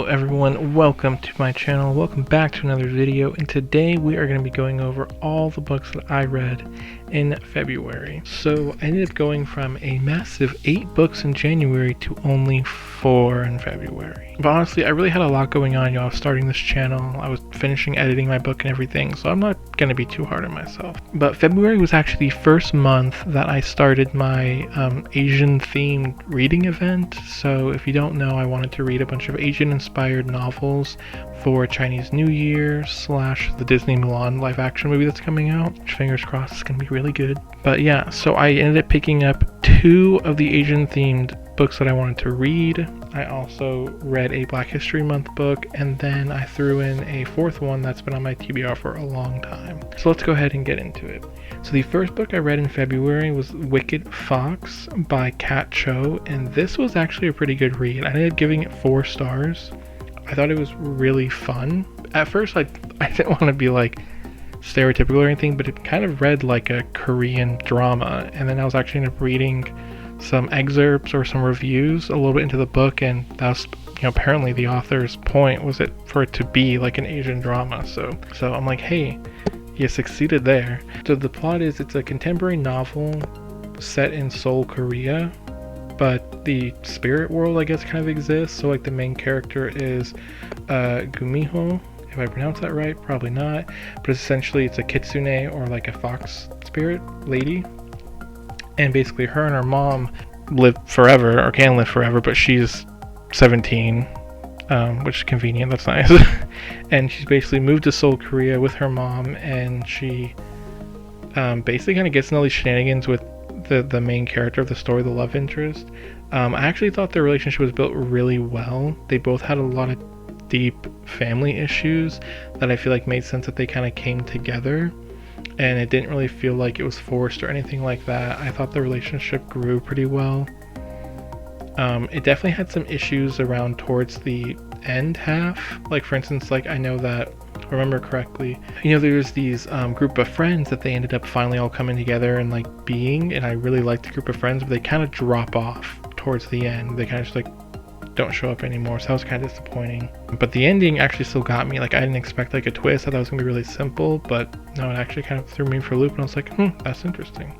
everyone, welcome to my channel, welcome back to another video, and today we are going to be going over all the books that I read in February. So I ended up going from a massive 8 books in January to only 4 in February. But honestly, I really had a lot going on. I was starting this channel, I was finishing editing my book and everything, so I'm not going to be too hard on myself. But February was actually the first month that I started my Asian themed reading event. So if you don't know, I wanted to read a bunch of Asian inspired novels for Chinese New Year / the Disney Mulan live action movie that's coming out, which fingers crossed is going to be really good. But yeah, so I ended up picking up 2 of the Asian themed books that I wanted to read. I also read a Black History Month book, and then I threw in a 4th one that's been on my TBR for a long time. So let's go ahead and get into it. So the first book I read in February was Wicked Fox by Kat Cho, and this was actually a pretty good read. I ended up giving it 4 stars. I thought it was really fun. At first I didn't want to be like stereotypical or anything, but it kind of read like a Korean drama, and then I was actually ended up reading some excerpts or some reviews a little bit into the book, and that was, apparently the author's point was for it to be like an Asian drama. So I'm like, hey, you succeeded there. So the plot is, it's a contemporary novel set in Seoul, Korea, but the spirit world, I guess, kind of exists. So like the main character is Gumiho. If I pronounce that right, probably not, but essentially it's a kitsune, or like a fox spirit lady, and basically her and her mom live forever, or can live forever, but she's 17, which is convenient, that's nice. And she's basically moved to Seoul, Korea with her mom, and she basically kind of gets into all these shenanigans with the main character of the story, the love interest. I actually thought their relationship was built really well. They both had a lot of deep family issues that I feel like made sense that they kind of came together, and it didn't really feel like it was forced or anything like that. I thought the relationship grew pretty well. It definitely had some issues around towards the end half. Like, for instance, like, I know that, if I remember correctly, there's these group of friends that they ended up finally all coming together and like being, and I really liked the group of friends, but they kind of drop off towards the end. They kind of just like don't show up anymore, so that was kind of disappointing. But the ending actually still got me. Like, I didn't expect like a twist. I thought it was gonna be really simple, but no, it actually kind of threw me for a loop, and I was like, that's interesting.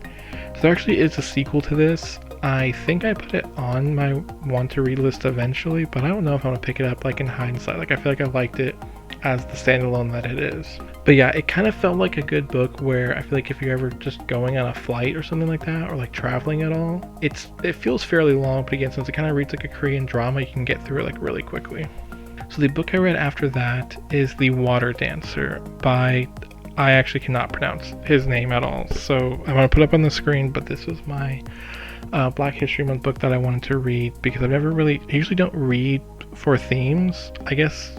So there actually is a sequel to this. I think I put it on my want to read list eventually, but I don't know if I'm gonna pick it up like in hindsight. Like, I feel like I liked it as the standalone that it is. But yeah, it kind of felt like a good book where I feel like if you're ever just going on a flight or something like that, or like traveling at all, it feels fairly long, but again, since it kind of reads like a Korean drama, you can get through it like really quickly. So the book I read after that is The Water Dancer by, I actually cannot pronounce his name at all, so I'm going to put it up on the screen, but this was my Black History Month book that I wanted to read, because I usually don't read for themes. I guess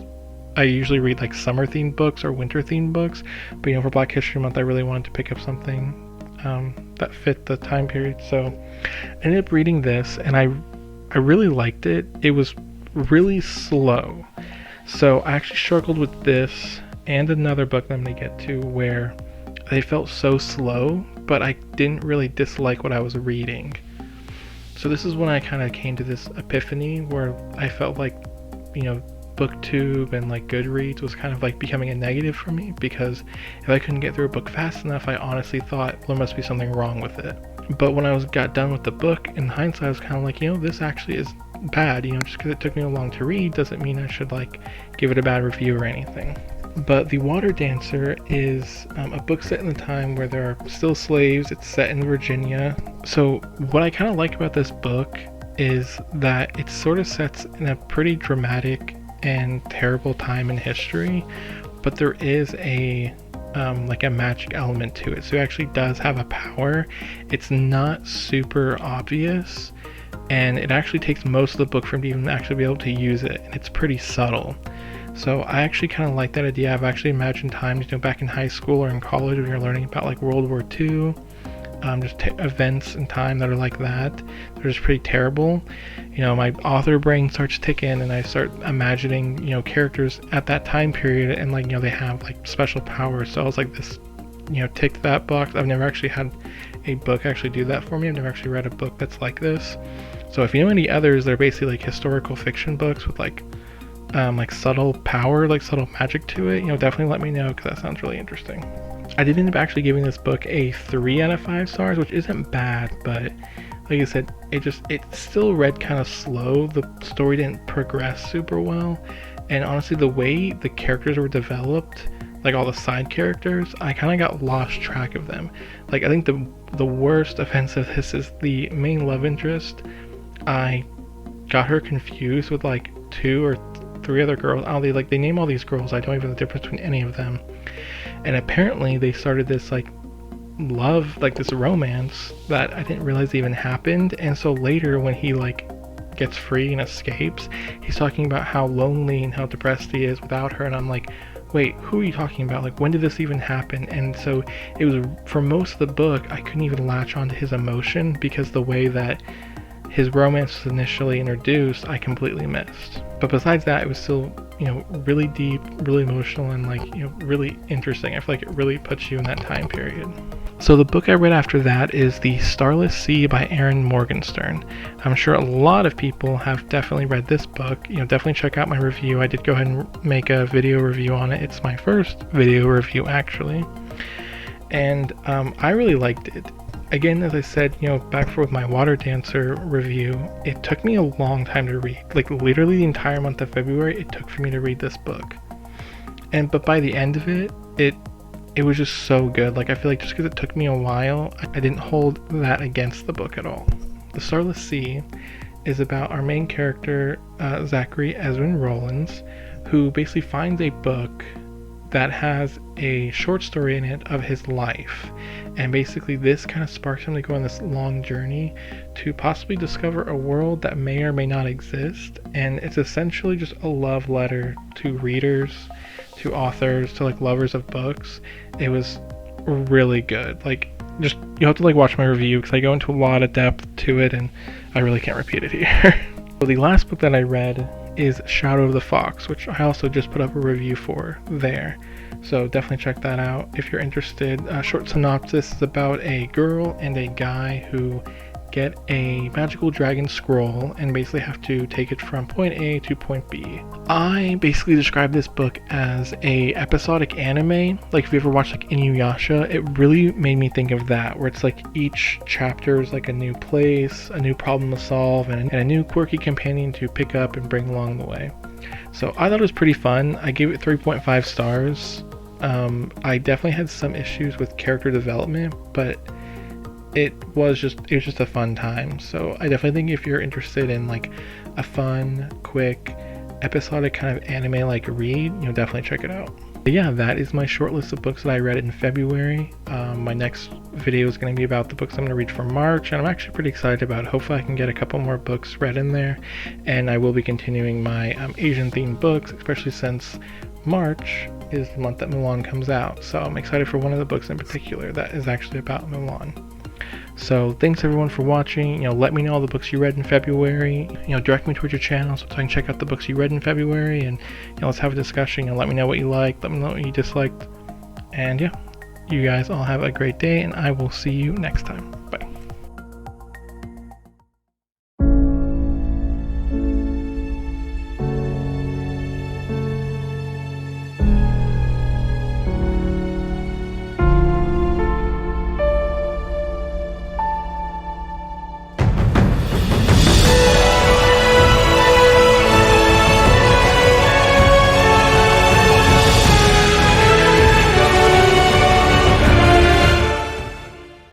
I usually read like summer themed books or winter themed books, but for Black History Month I really wanted to pick up something that fit the time period. So I ended up reading this, and I really liked it. It was really slow, so I actually struggled with this and another book that I'm going to get to where they felt so slow, but I didn't really dislike what I was reading. So this is when I kind of came to this epiphany where I felt like BookTube and like Goodreads was kind of like becoming a negative for me, because if I couldn't get through a book fast enough, I honestly thought there must be something wrong with it. But when I got done with the book, in hindsight, I was kind of like, this actually is bad. Just because it took me a long to read doesn't mean I should like give it a bad review or anything. But The Water Dancer is a book set in the time where there are still slaves. It's set in Virginia. So what I kind of like about this book is that it sort of sets in a pretty dramatic and terrible time in history, but there is a magic element to it. So it actually does have a power. It's not super obvious, and it actually takes most of the book for him to even actually be able to use it, and it's pretty subtle. So I actually kind of like that idea. I've actually imagined times, back in high school or in college when you're learning about like World War II, just events in time that are like that. They're just pretty terrible. My author brain starts ticking, and I start imagining, characters at that time period, and like, they have like special powers. So I was like, this, ticked that box. I've never actually had a book actually do that for me. I've never actually read a book that's like this. So if you know any others, they're basically like historical fiction books with like like subtle power, like subtle magic to it, definitely let me know, because that sounds really interesting. I did end up actually giving this book a 3 out of 5 stars, which isn't bad, but like I said, it still read kind of slow. The story didn't progress super well, and honestly, the way the characters were developed, like all the side characters, I kind of got lost track of them. Like, I think the worst offense of this is the main love interest. I got her confused with like 2 or 3 other girls. They name all these girls, I don't even know the difference between any of them. And apparently they started this like love, like this romance that I didn't realize even happened. And so later, when he like gets free and escapes, he's talking about how lonely and how depressed he is without her, and I'm like, wait, who are you talking about? Like, when did this even happen? And so it was, for most of the book, I couldn't even latch onto his emotion, because the way that his romance was initially introduced, I completely missed. But besides that, it was still, really deep, really emotional, and like, really interesting. I feel like it really puts you in that time period. So the book I read after that is The Starless Sea by Erin Morgenstern. I'm sure a lot of people have definitely read this book. Definitely check out my review. I did go ahead and make a video review on it. It's my first video review, actually. And I really liked it. Again, as I said, back with my Water Dancer review, it took me a long time to read. Like, literally the entire month of February, it took for me to read this book. But by the end of it, it was just so good. Like, I feel like just because it took me a while, I didn't hold that against the book at all. The Starless Sea is about our main character, Zachary Ezrin Rollins, who basically finds a book that has a short story in it of his life. And basically this kind of sparks him to go on this long journey to possibly discover a world that may or may not exist. And it's essentially just a love letter to readers, to authors, to like lovers of books. It was really good. Like, just, you have to like watch my review, because I go into a lot of depth to it and I really can't repeat it here. So the last book that I read is Shadow of the Fox, which I also just put up a review for there. So definitely check that out if you're interested. Short synopsis is about a girl and a guy who get a magical dragon scroll and basically have to take it from point A to point B. I basically describe this book as a episodic anime. Like, if you ever watched like Inuyasha, it really made me think of that, where it's like each chapter is like a new place, a new problem to solve, and a new quirky companion to pick up and bring along the way. So I thought it was pretty fun. I gave it 3.5 stars. I definitely had some issues with character development, but it was just a fun time. So I definitely think if you're interested in like a fun, quick, episodic kind of anime like read, definitely check it out. But yeah, that is my short list of books that I read in February. My next video is going to be about the books I'm going to read for March, and I'm actually pretty excited about it. Hopefully I can get a couple more books read in there, and I will be continuing my Asian themed books, especially since March is the month that Mulan comes out. So I'm excited for one of the books in particular that is actually about Mulan. So thanks everyone for watching. Let me know all the books you read in February. Direct me towards your channel so I can check out the books you read in February, and let's have a discussion. Let me know what you liked, let me know what you disliked, and yeah, you guys all have a great day, and I will see you next time. Bye.